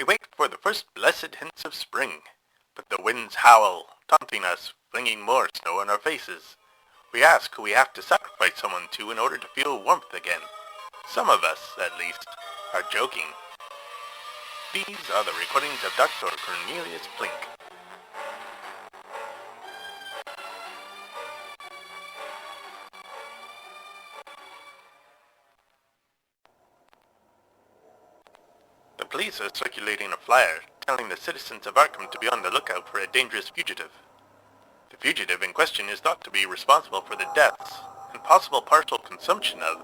We wait for the first blessed hints of spring, but the winds howl, taunting us, flinging more snow on our faces. We ask who we have to sacrifice someone to in order to feel warmth again. Some of us, at least, are joking. These are the recordings of Dr. Cornelius Plink. The police are circulating a flyer telling the citizens of Arkham to be on the lookout for a dangerous fugitive. The fugitive in question is thought to be responsible for the deaths and possible partial consumption of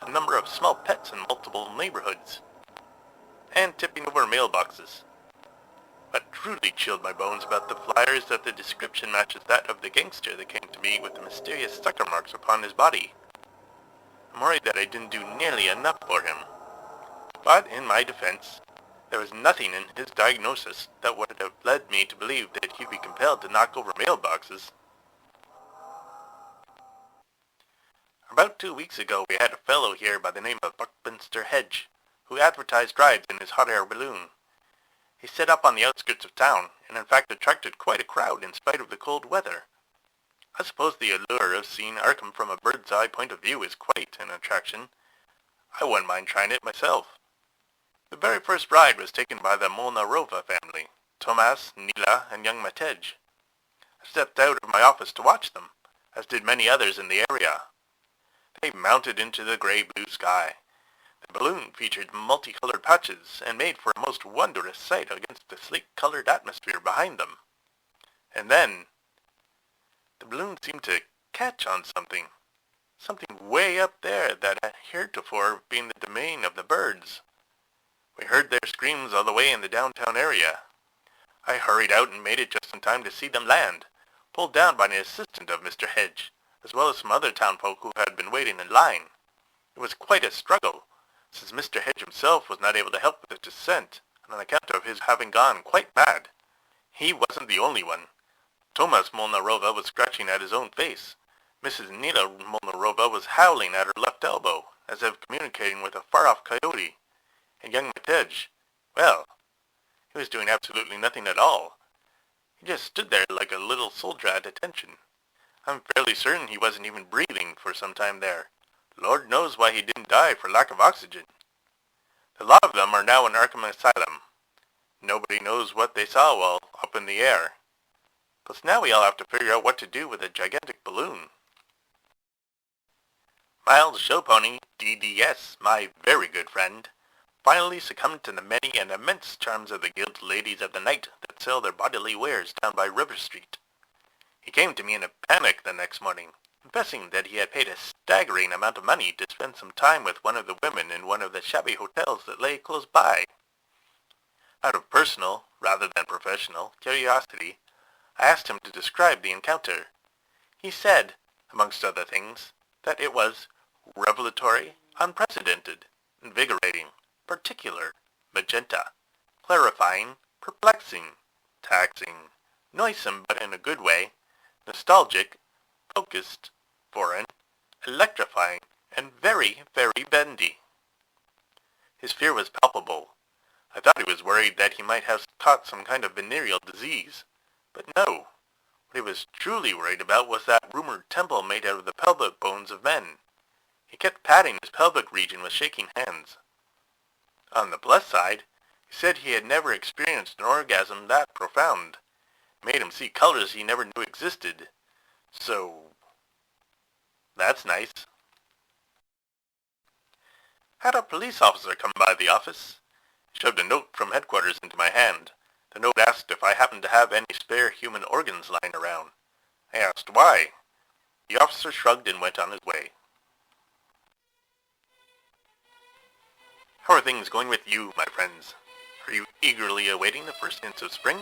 a number of small pets in multiple neighborhoods, and tipping over mailboxes. What truly chilled my bones about the flyer is that the description matches that of the gangster that came to me with the mysterious sucker marks upon his body. I'm worried that I didn't do nearly enough for him. But in my defense, there was nothing in his diagnosis that would have led me to believe that he'd be compelled to knock over mailboxes. About 2 weeks ago we had a fellow here by the name of Buckminster Hedge, who advertised rides in his hot air balloon. He set up on the outskirts of town, and in fact attracted quite a crowd in spite of the cold weather. I suppose the allure of seeing Arkham from a bird's eye point of view is quite an attraction. I wouldn't mind trying it myself. The very first ride was taken by the Molnarova family, Tomas, Nila, and young Matej. I stepped out of my office to watch them, as did many others in the area. They mounted into the gray-blue sky. The balloon featured multicolored patches and made for a most wondrous sight against the sleek-colored atmosphere behind them. And then, the balloon seemed to catch on something way up there that had heretofore been the domain of the birds. We heard their screams all the way in the downtown area. I hurried out and made it just in time to see them land, pulled down by an assistant of Mr. Hedge, as well as some other townfolk who had been waiting in line. It was quite a struggle, since Mr. Hedge himself was not able to help with the descent, on account of his having gone quite mad. He wasn't the only one. Tomas Molnarova was scratching at his own face. Mrs. Nila Molnarova was howling at her left elbow, as if communicating with a far-off coyote. And young Matej, well, he was doing absolutely nothing at all. He just stood there like a little soldier at attention. I'm fairly certain he wasn't even breathing for some time there. Lord knows why he didn't die for lack of oxygen. The lot of them are now in Arkham Asylum. Nobody knows what they saw while up in the air. Plus now we all have to figure out what to do with a gigantic balloon. Miles Showpony, DDS, my very good friend, finally succumbed to the many and immense charms of the guild ladies of the night that sell their bodily wares down by River Street. He came to me in a panic the next morning, confessing that he had paid a staggering amount of money to spend some time with one of the women in one of the shabby hotels that lay close by. Out of personal, rather than professional, curiosity, I asked him to describe the encounter. He said, amongst other things, that it was revelatory, unprecedented, invigorating, particular, magenta, clarifying, perplexing, taxing, noisome but in a good way, nostalgic, focused, foreign, electrifying, and very, very bendy. His fear was palpable. I thought he was worried that he might have caught some kind of venereal disease. But no. What he was truly worried about was that rumored temple made out of the pelvic bones of men. He kept patting his pelvic region with shaking hands. On the plus side, he said he had never experienced an orgasm that profound. It made him see colors he never knew existed. So, that's nice. Had a police officer come by the office. He shoved a note from headquarters into my hand. The note asked if I happened to have any spare human organs lying around. I asked why. The officer shrugged and went on his way. How are things going with you, my friends? Are you eagerly awaiting the first hints of spring?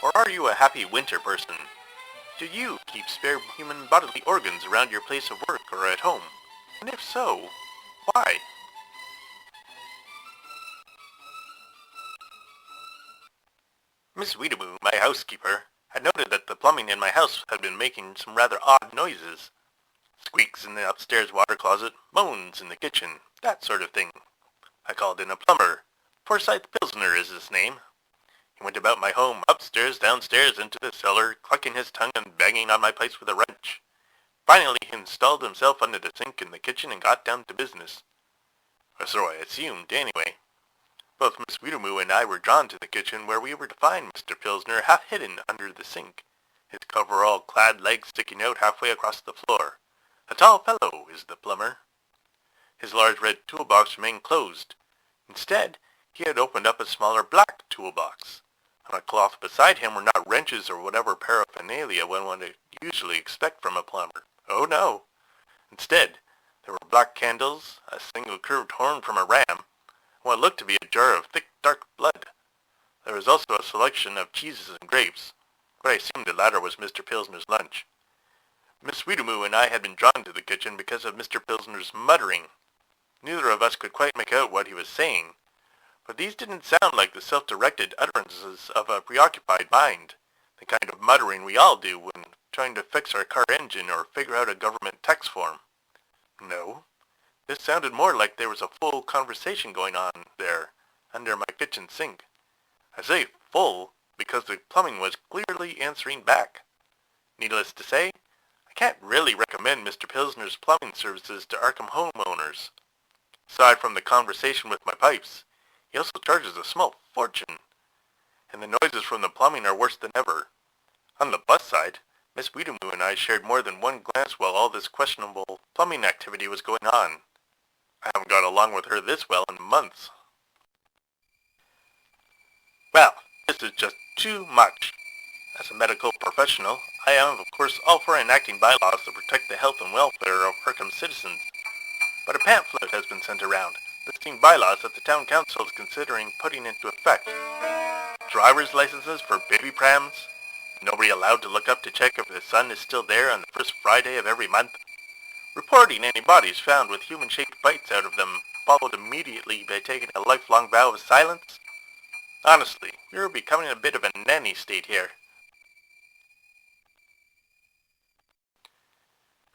Or are you a happy winter person? Do you keep spare human bodily organs around your place of work or at home? And if so, why? Miss Weetamoo, my housekeeper, had noted that the plumbing in my house had been making some rather odd noises. Squeaks in the upstairs water closet, moans in the kitchen, that sort of thing. I called in a plumber. Forsyth Pilsner Pilsner is his name. He went about my home, upstairs, downstairs, into the cellar, clucking his tongue and banging on my pipes with a wrench. Finally, he installed himself under the sink in the kitchen and got down to business. Or so I assumed, anyway. Both Miss Weetamoo and I were drawn to the kitchen, where we were to find Mr. Pilsner half hidden under the sink, his coverall-clad legs sticking out halfway across the floor. A tall fellow is the plumber. His large red toolbox remained closed. Instead, he had opened up a smaller black toolbox. On a cloth beside him were not wrenches or whatever paraphernalia one would usually expect from a plumber. Oh no! Instead, there were black candles, a single curved horn from a ram, and what looked to be a jar of thick, dark blood. There was also a selection of cheeses and grapes, but I assumed the latter was Mr. Pilsner's lunch. Miss Weetamoo and I had been drawn to the kitchen because of Mr. Pilsner's muttering. Neither of us could quite make out what he was saying, but these didn't sound like the self-directed utterances of a preoccupied mind, the kind of muttering we all do when trying to fix our car engine or figure out a government tax form. No, this sounded more like there was a full conversation going on there, under my kitchen sink. I say full because the plumbing was clearly answering back. Needless to say, I can't really recommend Mr. Pilsner's plumbing services to Arkham homeowners. Aside from the conversation with my pipes, he also charges a small fortune, and the noises from the plumbing are worse than ever. On the bus side, Miss Weetamoo and I shared more than one glance while all this questionable plumbing activity was going on. I haven't got along with her this well in months. Well, this is just too much. As a medical professional, I am of course all for enacting bylaws to protect the health and welfare of Arkham citizens. But a pamphlet has been sent around, listing bylaws that the town council is considering putting into effect. Driver's licenses for baby prams, nobody allowed to look up to check if the sun is still there on the first Friday of every month, reporting any bodies found with human-shaped bites out of them, followed immediately by taking a lifelong vow of silence. Honestly, we are becoming a bit of a nanny state here.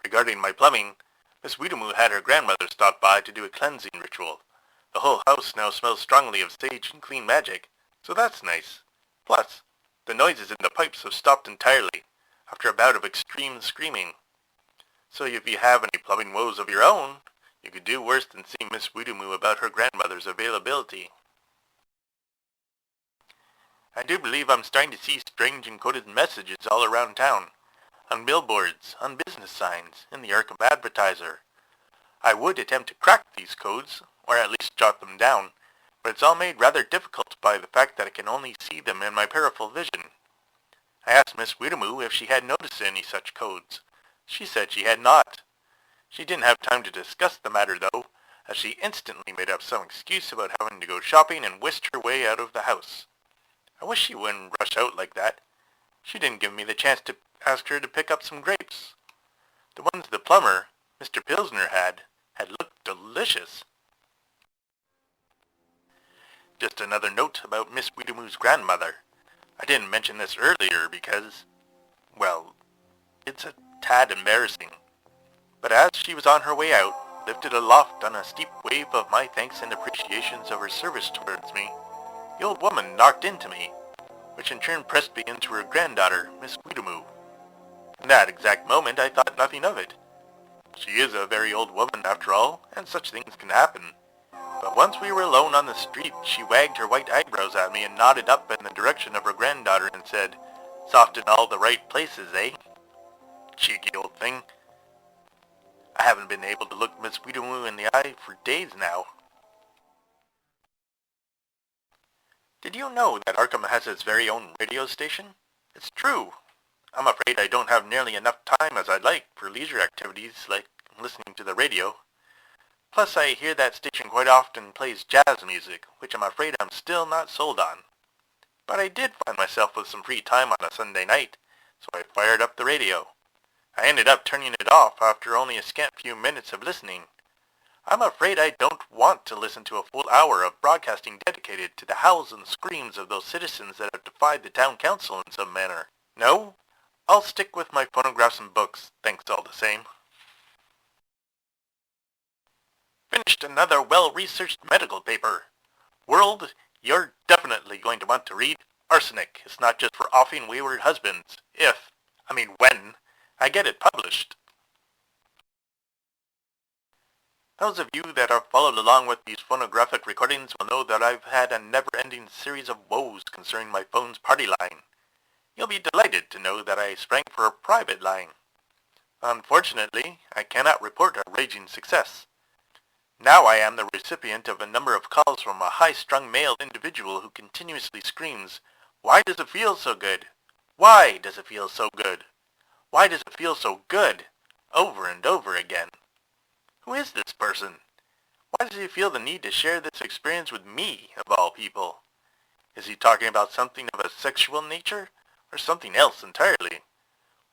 Regarding my plumbing, Miss Weetamoo had her grandmother stop by to do a cleansing ritual. The whole house now smells strongly of sage and clean magic, so that's nice. Plus, the noises in the pipes have stopped entirely, after a bout of extreme screaming. So if you have any plumbing woes of your own, you could do worse than see Miss Weetamoo about her grandmother's availability. I do believe I'm starting to see strange encoded messages all around town. On billboards, on business signs, in the Arkham Advertiser. I would attempt to crack these codes, or at least jot them down, but it's all made rather difficult by the fact that I can only see them in my peripheral vision. I asked Miss Weetamoo if she had noticed any such codes. She said she had not. She didn't have time to discuss the matter, though, as she instantly made up some excuse about having to go shopping and whisked her way out of the house. I wish she wouldn't rush out like that. She didn't give me the chance to ask her to pick up some grapes. The ones the plumber, Mr. Pilsner, had looked delicious. Just another note about Miss Weetamoo's grandmother. I didn't mention this earlier because, well, it's a tad embarrassing. But as she was on her way out, lifted aloft on a steep wave of my thanks and appreciations of her service towards me, the old woman knocked into me, which in turn pressed me into her granddaughter, Miss Weetamoo. In that exact moment I thought nothing of it. She is a very old woman after all, and such things can happen. But once we were alone on the street, she wagged her white eyebrows at me and nodded up in the direction of her granddaughter and said, "Soft in all the right places, eh?" Cheeky old thing. I haven't been able to look Miss Weetamoo in the eye for days now. Did you know that Arkham has its very own radio station? It's true. I'm afraid I don't have nearly enough time as I'd like for leisure activities like listening to the radio. Plus I hear that station quite often plays jazz music, which I'm afraid I'm still not sold on. But I did find myself with some free time on a Sunday night, so I fired up the radio. I ended up turning it off after only a scant few minutes of listening. I'm afraid I don't want to listen to a full hour of broadcasting dedicated to the howls and screams of those citizens that have defied the town council in some manner. No, I'll stick with my phonographs and books, thanks all the same. Finished another well-researched medical paper. World You're definitely going to want to read Arsenic is Not Just for Offing Wayward Husbands, when, I get it published. Those of you that have followed along with these phonographic recordings will know that I've had a never-ending series of woes concerning my phone's party line. You'll be delighted to know that I sprang for a private line. Unfortunately, I cannot report a raging success. Now I am the recipient of a number of calls from a high-strung male individual who continuously screams, "Why does it feel so good? Why does it feel so good? Why does it feel so good?" over and over again. Who is this person? Why does he feel the need to share this experience with me, of all people? Is he talking about something of a sexual nature, or something else entirely?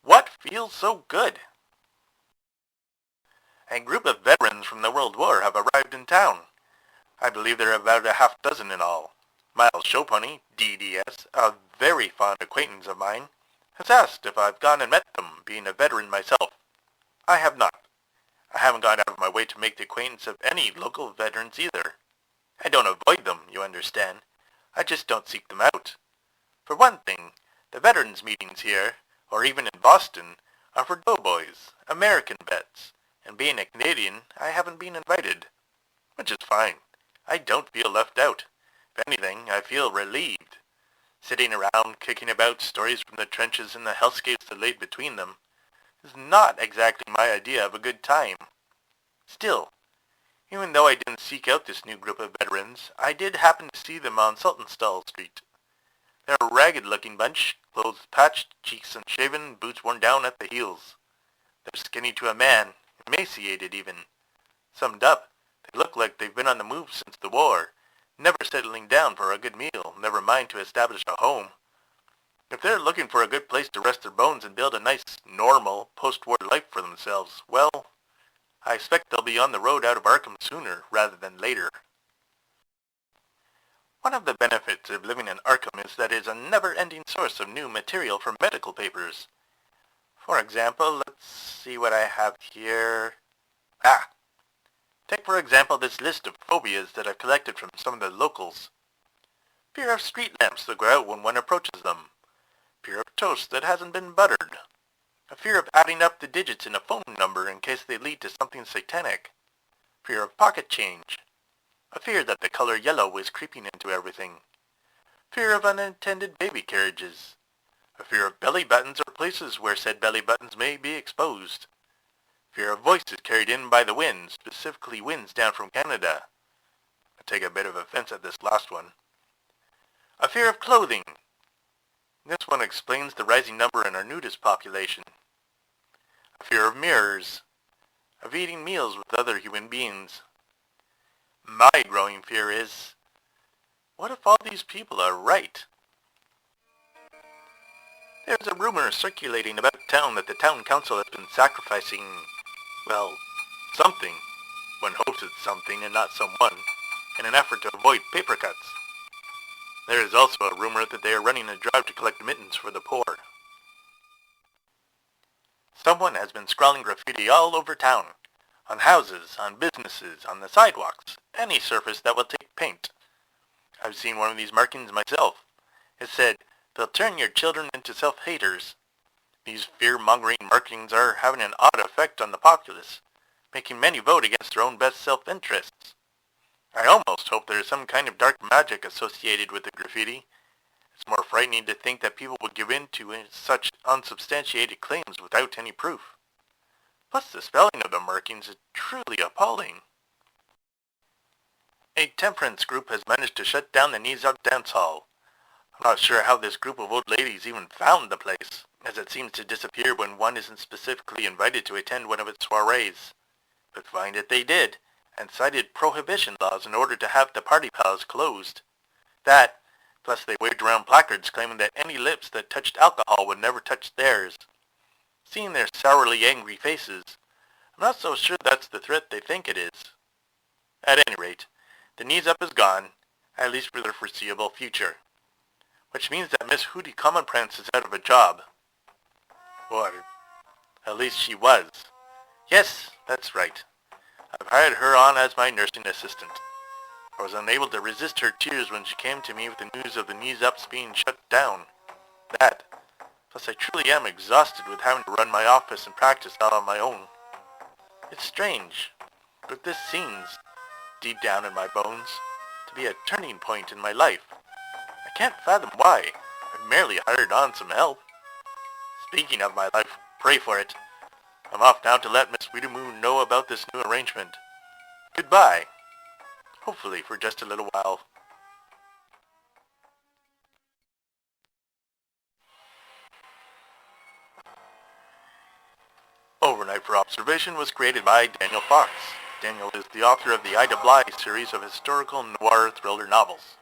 What feels so good? A group of veterans from the World War have arrived in town. I believe there are about a half dozen in all. Miles Showpony, DDS, a very fond acquaintance of mine, has asked if I've gone and met them, being a veteran myself. I have not. I haven't gone out of my way to make the acquaintance of any local veterans either. I don't avoid them, you understand. I just don't seek them out. For one thing, the veterans meetings here, or even in Boston, are for doughboys, American vets, and being a Canadian, I haven't been invited. Which is fine. I don't feel left out. If anything, I feel relieved. Sitting around, kicking about stories from the trenches and the hellscapes that laid between them, is not exactly my idea of a good time. Still, even though I didn't seek out this new group of veterans, I did happen to see them on Sultanstall Street. They're a ragged-looking bunch, clothes patched, cheeks unshaven, boots worn down at the heels. They're skinny to a man, emaciated even. Summed up, they look like they've been on the move since the war, never settling down for a good meal, never mind to establish a home. If they're looking for a good place to rest their bones and build a nice, normal, post-war life for themselves, well, I expect they'll be on the road out of Arkham sooner rather than later. One of the benefits of living in Arkham is that it is a never-ending source of new material for medical papers. For example, let's see what I have here. Take for example this list of phobias that I've collected from some of the locals. Fear of street lamps that go out when one approaches them. Fear of toast that hasn't been buttered. A fear of adding up the digits in a phone number in case they lead to something satanic. Fear of pocket change. A fear that the color yellow is creeping into everything. Fear of unintended baby carriages. A fear of belly buttons or places where said belly buttons may be exposed. Fear of voices carried in by the wind, specifically winds down from Canada. I take a bit of offense at this last one. A fear of clothing. This one explains the rising number in our nudist population. A fear of mirrors. Of eating meals with other human beings. My growing fear is, what if all these people are right? There's a rumor circulating about town that the town council has been sacrificing, something, when hosted something and not someone, in an effort to avoid paper cuts. There is also a rumor that they are running a drive to collect mittens for the poor. Someone has been scrawling graffiti all over town, on houses, on businesses, on the sidewalks, any surface that will take paint. I've seen one of these markings myself. It said, "They'll turn your children into self-haters." These fear-mongering markings are having an odd effect on the populace, making many vote against their own best self-interests. I almost hope there is some kind of dark magic associated with the graffiti. It's more frightening to think that people would give in to such unsubstantiated claims without any proof. Plus the spelling of the markings is truly appalling. A temperance group has managed to shut down the Knees Up dance hall. I'm not sure how this group of old ladies even found the place, as it seems to disappear when one isn't specifically invited to attend one of its soirees. But find it they did, and cited prohibition laws in order to have the party palace closed. That, plus they waved around placards claiming that any lips that touched alcohol would never touch theirs. Seeing their sourly angry faces, I'm not so sure that's the threat they think it is. At any rate, the Knees Up is gone, at least for the foreseeable future. Which means that Miss Hootie Commonprance is out of a job. Or, at least she was. Yes, that's right. I've hired her on as my nursing assistant. I was unable to resist her tears when she came to me with the news of the Knees Up's being shut down. That, plus I truly am exhausted with having to run my office and practice all on my own. It's strange, but this seems, deep down in my bones, to be a turning point in my life. I can't fathom why. I've merely hired on some help. Speaking of my life, pray for it. I'm off now to let Miss Weetamoo know about this new arrangement. Goodbye. Hopefully for just a little while. Overnight for Observation was created by Daniel Fox. Daniel is the author of the Ida Bly series of historical noir thriller novels.